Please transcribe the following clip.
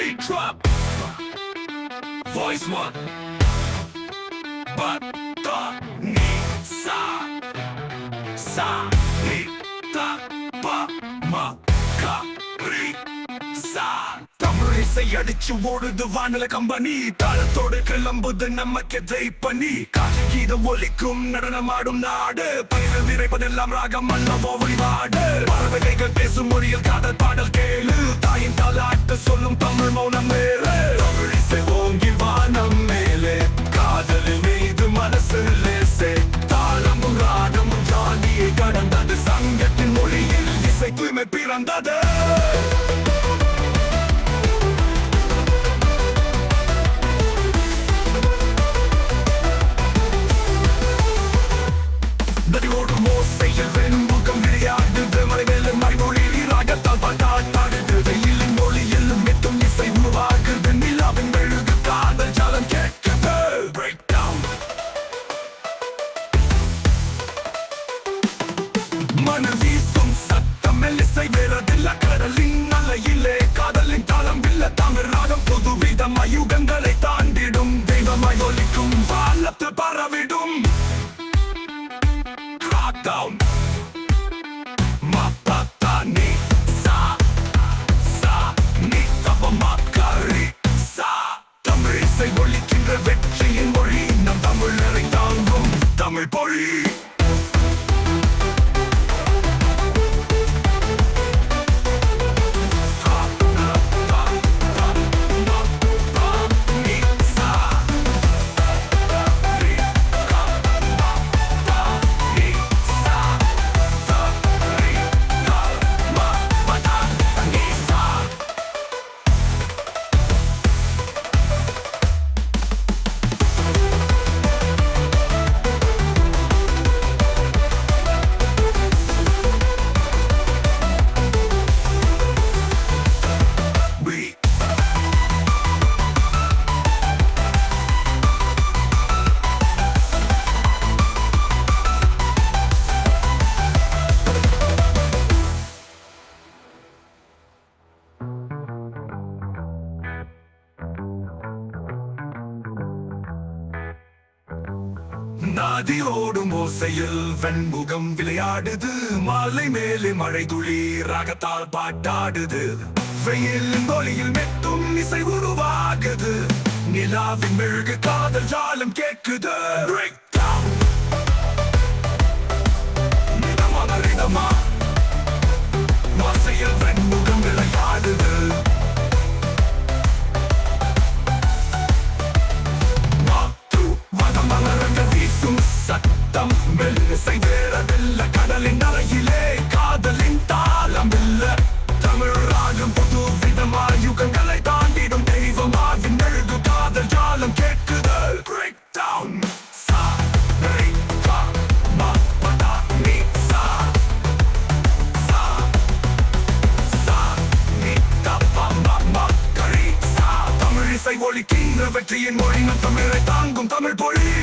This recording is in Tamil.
beat drop. Voice one. But the ni sa ni ta pa ma ka ri sa. Tamilisai அடிச்சு ஓடுது வானல கம்பெனி தாளத்தோடு கிளம்புது நமக்கு பண்ணி கீதம் ஒலிக்கும் நடனமாடும் நாடு பயிர்கள் விரைப்பதெல்லாம் ராகம் அல்லவோ வழிபாடு பறவைகள் பேசும் மொழியில் காதல் பாடல் கேளு தாயின் தாலாட்டு சொல்லும் தமிழ் மௌனம் மேலே தமிழிசை ஓங்கி வானம் மேலே காதலில் மீது மனசு லேசே தாளமும் ராகமும் ஜாதியை கடந்தது சங்கத்தின் மொழியில் இசை தூய்மை பிறந்தது மணல் வீசும் சத்தம் மெல்லிசை வேறதில்ல கடலின் அலையிலே காதலின் தாளம் இல்ல தமிழ் ராகம் புது விதமாய் யுகங்களை தாண்டிடும் தெய்வமாய் ஒலிக்கும் வானத்து பரவிடும் Crackdown Mapata ni sa ni tapa makari sa Tamilisai ஒலிக்கின்ற வெற்றியின் மொழி நம் தமிழரை தாங்கும் தமிழ் பொழி நதியோடும் ஓசையில் வெண்முகம் விளையாடுது மாலை மேலே மழை துளி ராகத்தால் பாட்டாடுது வெயிலின் ஒளியில் மெட்டும் இசை உருவாகுது நிலாவின் மெழுகு காதல் ஜாலம் கேட்குது நிதமா ஓசையில் வெண்முகம் விளையாடுது சத்தம் மெல்லிசை வேறதில்ல கடலின் அலையிலே காதலின் தாளம் இல்ல தமிழ் ராகம் புது விதமாய் யுகங்களை தாண்டிடும் தெய்வமாவின் மெழுகு காதல் ஜாலம் கேட்குதல் பிரேக் டவுன் சா ரி பா மா பதா நீ சா நீ தப்பா மா கரி சா தமிழிசை ஒலிக்கின்ற வெற்றியின் மொழி நம் தமிழை தாங்கும் தமிழ் பொழி